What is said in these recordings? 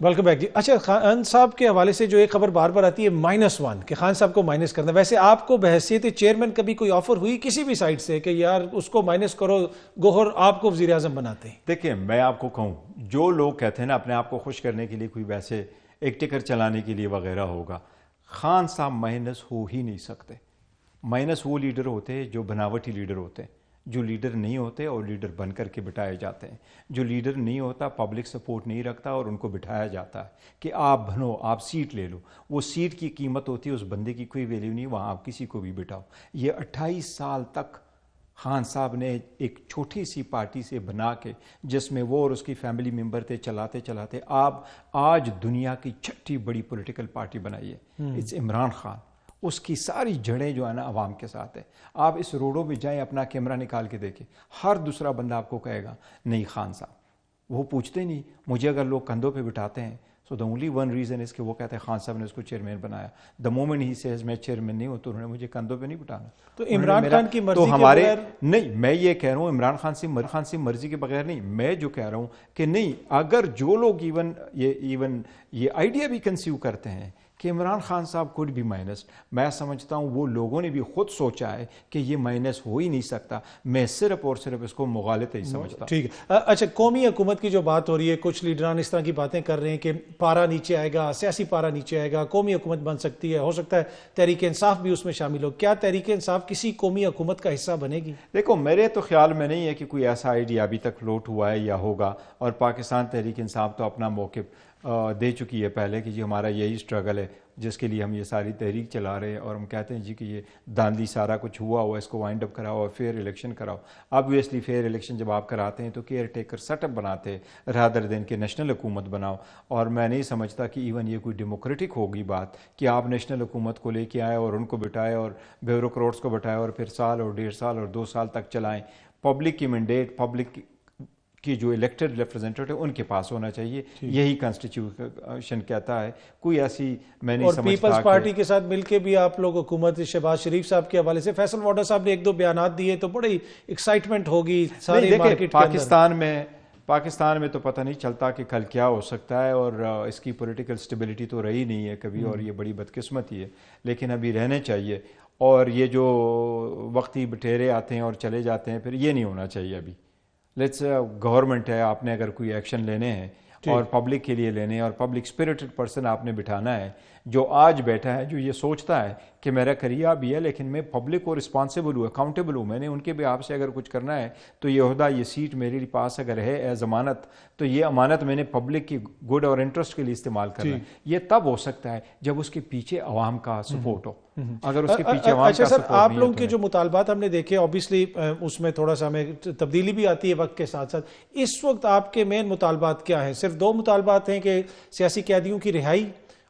Welcome back جی. اچھا خان صاحب کے حوالے سے جو ایک خبر بار بار آتی ہے -1 کہ خان صاحب کو مائنس کرنا، ویسے آپ کو بحیثیت چیئرمین کبھی کوئی آفر ہوئی کسی بھی سائٹ سے کہ یار اس کو مائنس کرو، گوہر آپ کو وزیر اعظم بناتے ہیں؟ دیکھیں میں آپ کو کہوں، جو لوگ کہتے ہیں نا اپنے آپ کو خوش کرنے کے لیے کوئی ویسے ایک ٹکر چلانے کے لیے وغیرہ ہوگا، خان صاحب مائنس ہو ہی نہیں سکتے. مائنس وہ لیڈر ہوتے ہیں جو بناوٹی لیڈر ہوتے ہیں، جو لیڈر نہیں ہوتے اور لیڈر بن کر کے بٹھائے جاتے ہیں. جو لیڈر نہیں ہوتا پبلک سپورٹ نہیں رکھتا اور ان کو بٹھایا جاتا ہے کہ آپ بنو، آپ سیٹ لے لو. وہ سیٹ کی قیمت ہوتی ہے، اس بندے کی کوئی ویلیو نہیں، وہاں آپ کسی کو بھی بٹھاؤ. یہ 28 سال تک خان صاحب نے ایک چھوٹی سی پارٹی سے بنا کے، جس میں وہ اور اس کی فیملی ممبر تھے، چلاتے چلاتے آپ آج دنیا کی چھٹی بڑی پولیٹیکل پارٹی بنائی ہے. اٹس عمران خان. اس کی ساری جڑیں جو ہے نا عوام کے ساتھ ہے. آپ اس روڈوں پہ جائیں، اپنا کیمرہ نکال کے دیکھیں، ہر دوسرا بندہ آپ کو کہے گا نہیں خان صاحب. وہ پوچھتے نہیں. مجھے اگر لوگ کندھوں پہ بٹھاتے ہیں سو دا اونلی ون ریزن اس کہ وہ کہتے ہیں خان صاحب نے اس کو چیئرمین بنایا. دا مومنٹ ہی سیز میں چیئرمین نہیں ہوں تو انہوں نے مجھے کندھوں پہ نہیں بٹھانا. تو عمران خان کی مرضی کے بغیر نہیں. میں یہ کہہ رہا ہوں عمران خان سے مرضی کے بغیر نہیں. میں جو کہہ رہا ہوں کہ نہیں، اگر جو لوگ ایون یہ آئیڈیا بھی کنسیو کرتے ہیں کہ عمران خان صاحب کوڈ بھی مائنس، میں سمجھتا ہوں وہ لوگوں نے بھی خود سوچا ہے کہ یہ مائنس ہو ہی نہیں سکتا. میں صرف اور صرف اس کو مغالطہ ہی سمجھتا ہوں. ٹھیک ہے. اچھا قومی حکومت کی جو بات ہو رہی ہے، کچھ لیڈران اس طرح کی باتیں کر رہے ہیں کہ پارا نیچے آئے گا، سیاسی پارا نیچے آئے گا، قومی حکومت بن سکتی ہے، ہو سکتا ہے تحریک انصاف بھی اس میں شامل ہو. کیا تحریک انصاف کسی قومی حکومت کا حصہ بنے گی؟ دیکھو میرے تو خیال میں نہیں ہے کہ کوئی ایسا آئیڈیا ابھی تک فلوٹ ہوا ہے یا ہوگا. اور پاکستان تحریک انصاف تو اپنا موقف دے چکی ہے پہلے کہ جی ہمارا یہی اسٹرگل ہے جس کے لیے ہم یہ ساری تحریک چلا رہے ہیں. اور ہم کہتے ہیں جی کہ یہ داندلی سارا کچھ ہوا اس کو وائنڈ اپ کراؤ اور فیئر الیکشن کراؤ. آبویسلی فیئر الیکشن جب آپ کراتے ہیں تو کیئر ٹیکر سیٹ اپ بناتے ہیں رادر دین کہ نیشنل حکومت بناؤ. اور میں نہیں سمجھتا کہ ایون یہ کوئی ڈیموکریٹک ہوگی بات کہ آپ نیشنل حکومت کو لے کے آئے اور ان کو بٹھائے اور بیوروکریٹس کو بٹھائے اور پھر سال اور 1.5 سال اور 2 سال تک چلائیں. پبلک کی مینڈیٹ، پبلک کی جو الیکٹڈ ریپرزینٹیو ان کے پاس ہونا چاہیے. یہی کانسٹیٹیوشن کہتا ہے. کوئی ایسی میں نہیں سمجھتا. اور پیپلز پارٹی کے ساتھ مل کے بھی آپ لوگ حکومت شہباز شریف صاحب کے حوالے سے فیصل واڈر صاحب نے 1-2 بیانات دیے تو بڑی ایکسائٹمنٹ ہوگی سارے مارکیٹ کے اندر. پاکستان میں تو پتہ نہیں چلتا کہ کل کیا ہو سکتا ہے. اور اس کی پولیٹیکل سٹیبلٹی تو رہی نہیں ہے کبھی، اور یہ بڑی بدقسمتی ہے. لیکن ابھی رہنے چاہیے. اور یہ جو وقتی بٹیرے آتے ہیں اور چلے جاتے ہیں پھر، یہ نہیں ہونا چاہیے. ابھی لیٹس گورنمنٹ ہے، آپ نے اگر کوئی ایکشن لینے ہیں اور پبلک کے لیے لینے ہیں اور پبلک اسپرٹڈ پرسن آپ نے بٹھانا ہے جو آج بیٹھا ہے، جو یہ سوچتا ہے کہ میرا کریہ بھی ہے لیکن میں پبلک کو رسپانسیبل ہوں، اکاؤنٹیبل ہوں، میں نے ان کے بھی آپ سے اگر کچھ کرنا ہے تو یہ عہدہ، یہ سیٹ میرے پاس اگر ہے ایز امانت تو یہ امانت میں نے پبلک کی گڈ اور انٹرسٹ کے لیے استعمال کرنا ہے. یہ تب ہو سکتا ہے جب اس کے پیچھے عوام کا سپورٹ ہو. اگر اس کے پیچھے عوام کا سپورٹ نہیں ہے. آپ لوگوں کے جو مطالبات ہم نے دیکھے اوبیسلی اس میں تھوڑا سا ہمیں تبدیلی بھی آتی ہے وقت کے ساتھ ساتھ. اس وقت آپ کے مین مطالبات کیا ہیں؟ صرف 2 مطالبات ہیں کہ سیاسی قیدیوں کی رہائی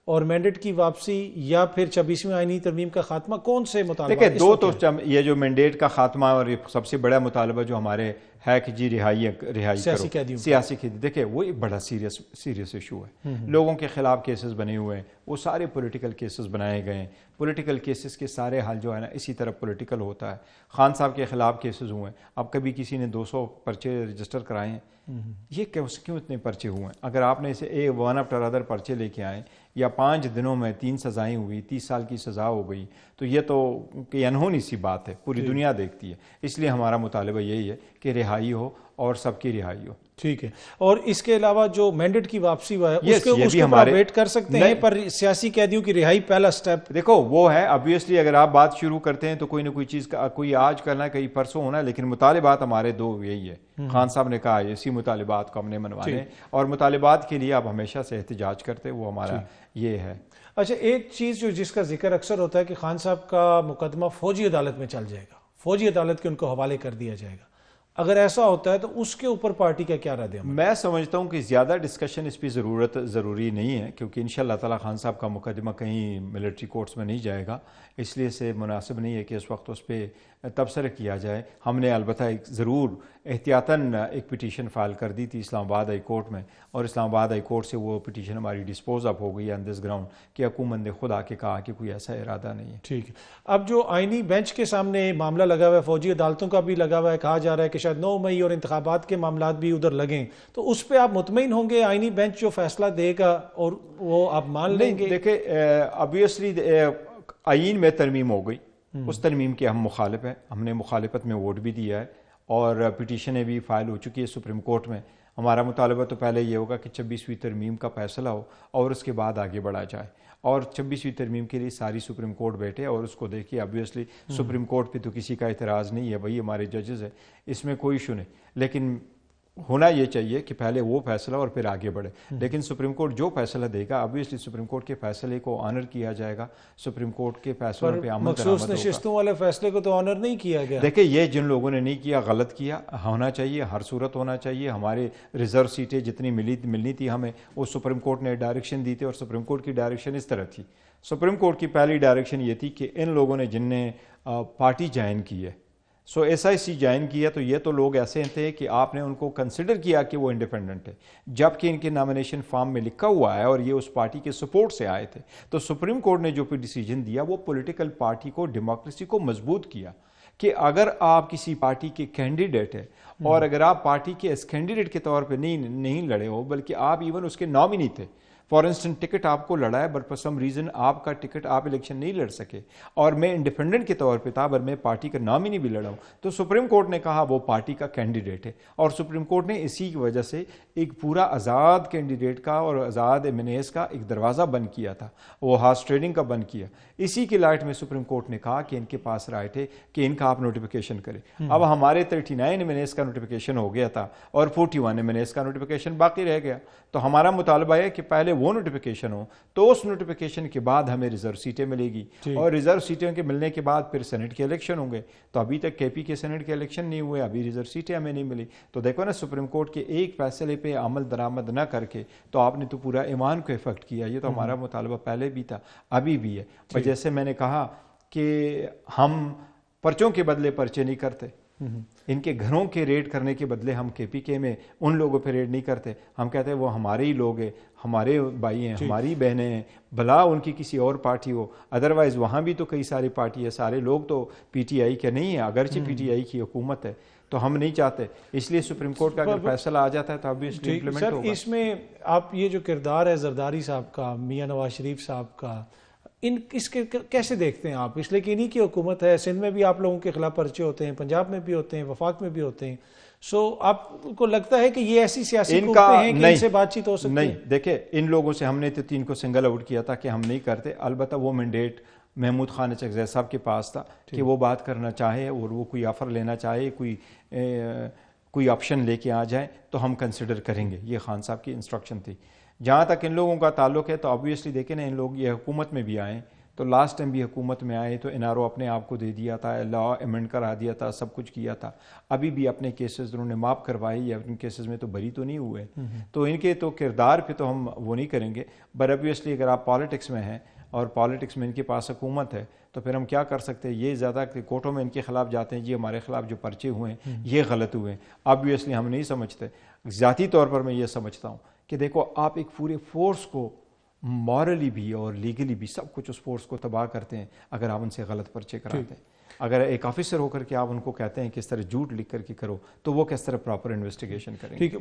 اور مینڈیٹ کی واپسی، یا پھر 26ویں آئینی ترمیم کا خاتمہ؟ کون سے مطالبات؟ دیکھیں 2 تو یہ جو مینڈیٹ کا خاتمہ اور سب سے بڑا مطالبہ جو ہمارے ہے کہ جی رہائی سیاسی قیدی. دیکھیں وہ ایک بڑا سیریس ایشو ہے. لوگوں کے خلاف کیسز بنے ہوئے ہیں، وہ سارے پولیٹیکل کیسز بنائے گئے ہیں. پولیٹیکل کیسز کے سارے حل جو ہے نا اسی طرح پولیٹیکل ہوتا ہے. خان صاحب کے خلاف کیسز ہوئے ہیں. اب کبھی کسی نے 200 پرچے رجسٹر کرائے ہیں؟ یہ کیوں اتنے پرچے ہوئے ہیں؟ اگر آپ نے اسے ون آفٹر ادر پرچے لے کے آئے یا 5 دنوں میں 3 سزائیں ہوئی، 30 سال کی سزا ہو گئی، تو یہ تو کہ انہونی سی بات ہے، پوری دنیا دیکھتی ہے. اس لیے ہمارا مطالبہ یہی ہے کہ رہائی ہو اور سب کی رہائی ہو. ٹھیک ہے. اور اس کے علاوہ جو مینڈیٹ کی واپسی ہوا ہے اس کے ہمارے ویٹ کر سکتے ہیں، پر سیاسی قیدیوں کی رہائی پہلا سٹیپ دیکھو وہ ہے. obviously اگر آپ بات شروع کرتے ہیں تو کوئی نہ کوئی چیز کا کوئی آج کرنا ہے، کئی پرسوں ہونا ہے، لیکن مطالبات ہمارے 2 یہی ہے. خان صاحب نے کہا اسی مطالبات کو ہم نے منوانے ہیں اور مطالبات کے لیے آپ ہمیشہ سے احتجاج کرتے، وہ ہمارا یہ ہے. اچھا ایک چیز جس کا ذکر اکثر ہوتا ہے کہ خان صاحب کا مقدمہ فوجی عدالت میں چل جائے گا، فوجی عدالت کے ان کو حوالے کر دیا جائے گا. اگر ایسا ہوتا ہے تو اس کے اوپر پارٹی کا کیا رد عمل؟ میں سمجھتا ہوں کہ زیادہ ڈسکشن اس پہ ضروری نہیں ہے، کیونکہ انشاءاللہ تعالی خان صاحب کا مقدمہ کہیں ملٹری کورٹس میں نہیں جائے گا. اس لیے سے مناسب نہیں ہے کہ اس وقت اس پہ تبصرہ کیا جائے. ہم نے البتہ ضرور احتیاطاً ایک پٹیشن فائل کر دی تھی اسلام آباد ہائی کورٹ میں، اور اسلام آباد ہائی کورٹ سے وہ پٹیشن ہماری ڈسپوز اپ ہو گئی آن دس گراؤنڈ کہ حکومت نے خود آ کے کہا کہ کوئی ایسا ارادہ نہیں ہے. ٹھیک ہے. اب جو آئینی بینچ کے سامنے معاملہ لگا ہوا ہے، فوجی عدالتوں کا بھی لگا ہوا ہے، کہا جا رہا ہے کہ شاید 9 مئی اور انتخابات کے معاملات بھی ادھر لگیں، تو اس پہ آپ مطمئن ہوں گے آئینی بینچ جو فیصلہ دے گا اور وہ آپ مان لیں گے؟ دیکھیں obviously آئین میں ترمیم ہو گئی، اس ترمیم کے ہم مخالف ہیں، ہم نے مخالفت میں ووٹ بھی دیا ہے اور پٹیشنیں بھی فائل ہو چکی ہے سپریم کورٹ میں۔ ہمارا مطالبہ تو پہلے یہ ہوگا کہ 26ویں ترمیم کا فیصلہ ہو اور اس کے بعد آگے بڑھا جائے، اور 26ویں ترمیم کے لیے ساری سپریم کورٹ بیٹھے اور اس کو دیکھیے۔ obviously سپریم کورٹ پہ تو کسی کا اعتراض نہیں ہے، وہی ہمارے ججز ہیں، اس میں کوئی ایشو نہیں، لیکن ہونا یہ چاہیے کہ پہلے وہ فیصلہ اور پھر آگے بڑھے۔ لیکن سپریم کورٹ جو فیصلہ دے گا obviously سپریم کورٹ کے فیصلے کو آنر کیا جائے گا، سپریم کورٹ کے فیصلوں پہ عمل درآمد مخصوص ہوگا۔ نشستوں والے فیصلے کو تو آنر نہیں کیا گیا۔ دیکھیں یہ جن لوگوں نے نہیں کیا غلط کیا، ہونا چاہیے، ہر صورت ہونا چاہیے۔ ہمارے ریزرو سیٹیں جتنی ملنی تھی ہمیں، وہ سپریم کورٹ نے ڈائریکشن دی تھی، اور سپریم کورٹ کی ڈائریکشن اس طرح تھی۔ سپریم کورٹ کی پہلی ڈائریکشن یہ تھی کہ ان لوگوں نے جن نے پارٹی جوائن کی ہے، ایس آئی سی جوائن کیا، تو یہ تو لوگ ایسے تھے کہ آپ نے ان کو کنسیڈر کیا کہ وہ انڈیپینڈنٹ ہے، جبکہ ان کے نامینیشن فارم میں لکھا ہوا ہے اور یہ اس پارٹی کے سپورٹ سے آئے تھے۔ تو سپریم کورٹ نے جو بھی ڈیسیجن دیا وہ پولیٹیکل پارٹی کو، ڈیموکریسی کو مضبوط کیا کہ اگر آپ کسی پارٹی کے کینڈیڈیٹ ہیں اور اگر آپ پارٹی کے اس کینڈیڈیٹ کے طور پہ نہیں لڑے ہو بلکہ آپ ایون اس کے نامنی تھے، فار انسٹنٹ ٹکٹ آپ کو لڑا ہے بٹ فار سم ریزن آپ کا ٹکٹ آپ الیکشن نہیں لڑ سکے اور میں انڈیپینڈنٹ کے طور پہ تھا پر میں پارٹی کا نامنی بھی لڑا ہوں، تو سپریم کورٹ نے کہا وہ پارٹی کا کینڈیڈیٹ ہے، اور سپریم کورٹ نے اسی کی وجہ سے ایک پورا آزاد کینڈیڈیٹ کا اور آزاد امینے کا ایک دروازہ بند کیا تھا، وہ ہارس ٹریڈنگ کا بند کیا۔ اسی کی لائٹ میں سپریم کورٹ نے کہا کہ ان کے پاس رائٹ ہے کہ ان کا آپ نوٹیفیکیشن کریں۔ اب ہمارے 39 امینیز کا نوٹیفیکیشن ہو گیا تھا اور 41 امینیز کا نوٹیفیکیشن باقی رہ گیا، تو ہمارا مطالبہ ہے کہ پہلے وہ نوٹیفیکیشن ہو، تو اس نوٹیفیکیشن کے بعد ہمیں ریزرو سیٹیں ملے گی، اور ریزرو سیٹوں کے ملنے کے بعد پھر سینٹ کے الیکشن ہوں گے۔ تو ابھی تک کے پی کے سینٹ کے الیکشن نہیں ہوئے، ابھی ریزرو سیٹیں ہمیں نہیں ملی۔ تو دیکھو نا، سپریم کورٹ کے ایک فیصلے پہ عمل درآمد نہ کر کے تو آپ نے تو پورا ایمان کو افیکٹ کیا۔ یہ تو ہمارا مطالبہ پہلے بھی تھا، ابھی بھی ہے۔ اور جیسے میں نے کہا کہ ہم پرچوں کے بدلے پرچے نہیں کرتے، ان کے گھروں کے ریڈ کرنے کے بدلے ہم کے پی کے میں ان لوگوں پہ ریڈ نہیں کرتے، ہم کہتے ہیں وہ ہمارے ہی لوگ ہیں، ہمارے بھائی ہیں، ہماری بہنیں ہیں، بھلا ان کی کسی اور پارٹی ہو، ادروائز وہاں بھی تو کئی ساری پارٹی ہے، سارے لوگ تو پی ٹی آئی کے نہیں ہیں، اگرچہ پی ٹی آئی کی حکومت ہے، تو ہم نہیں چاہتے، اس لیے سپریم کورٹ کا اگر فیصلہ آ جاتا ہے تو obviously امپلیمنٹ ہوگا۔ اس میں آپ یہ جو کردار ہے زرداری صاحب کا، میاں نواز شریف صاحب کا، اس کے کیسے دیکھتے ہیں آپ؟ اس لیے کہ انہی کی حکومت ہے، سندھ میں بھی آپ لوگوں کے خلاف پرچے ہوتے ہیں، پنجاب میں بھی ہوتے ہیں، وفاق میں بھی ہوتے ہیں، آپ کو لگتا ہے کہ یہ ایسی سیاسی قوتیں ہیں کہ ان سے بات چیت ہو سکتی ہے؟ نہیں، دیکھیں ان لوگوں سے ہم نے تو 3 کو سنگل آؤٹ کیا تھا کہ ہم نہیں کرتے، البتہ وہ مینڈیٹ محمود خان چکزئی صاحب کے پاس تھا کہ وہ بات کرنا چاہے اور وہ کوئی آفر لینا چاہے، کوئی آپشن لے کے آ جائے تو ہم کنسیڈر کریں گے، یہ خان صاحب کی انسٹرکشن تھی۔ جہاں تک ان لوگوں کا تعلق ہے تو obviously دیکھیں نا، ان لوگ یہ حکومت میں بھی آئے تو لاسٹ ٹائم بھی حکومت میں آئے تو این آر او اپنے آپ کو دے دیا تھا، لا امینڈ کرا دیا تھا، سب کچھ کیا تھا، ابھی بھی اپنے کیسز انہوں نے معاف کروائے یا ان کیسز میں تو بری تو نہیں ہوئے، تو ان کے تو کردار پہ تو ہم وہ نہیں کریں گے، بٹ obviously اگر آپ پالیٹکس میں ہیں اور پالیٹکس میں ان کے پاس حکومت ہے تو پھر ہم کیا کر سکتے ہیں؟ یہ زیادہ کہ کورٹوں میں ان کے خلاف جاتے ہیں، جی ہمارے خلاف جو پرچے ہوئے ہیں یہ غلط ہوئے ہیں، obviously ہم نہیں سمجھتے، ذاتی طور پر میں یہ سمجھتا ہوں کہ دیکھو آپ ایک پورے فورس کو مورلی بھی اور لیگلی بھی سب کچھ اس فورس کو تباہ کرتے ہیں اگر آپ ان سے غلط پرچے کراتے ہیں۔ اگر ایک آفیسر ہو کر کے آپ ان کو کہتے ہیں کہ اس طرح جھوٹ لکھ کر کے کرو تو وہ کس طرح پراپر انویسٹیگیشن کریں گے؟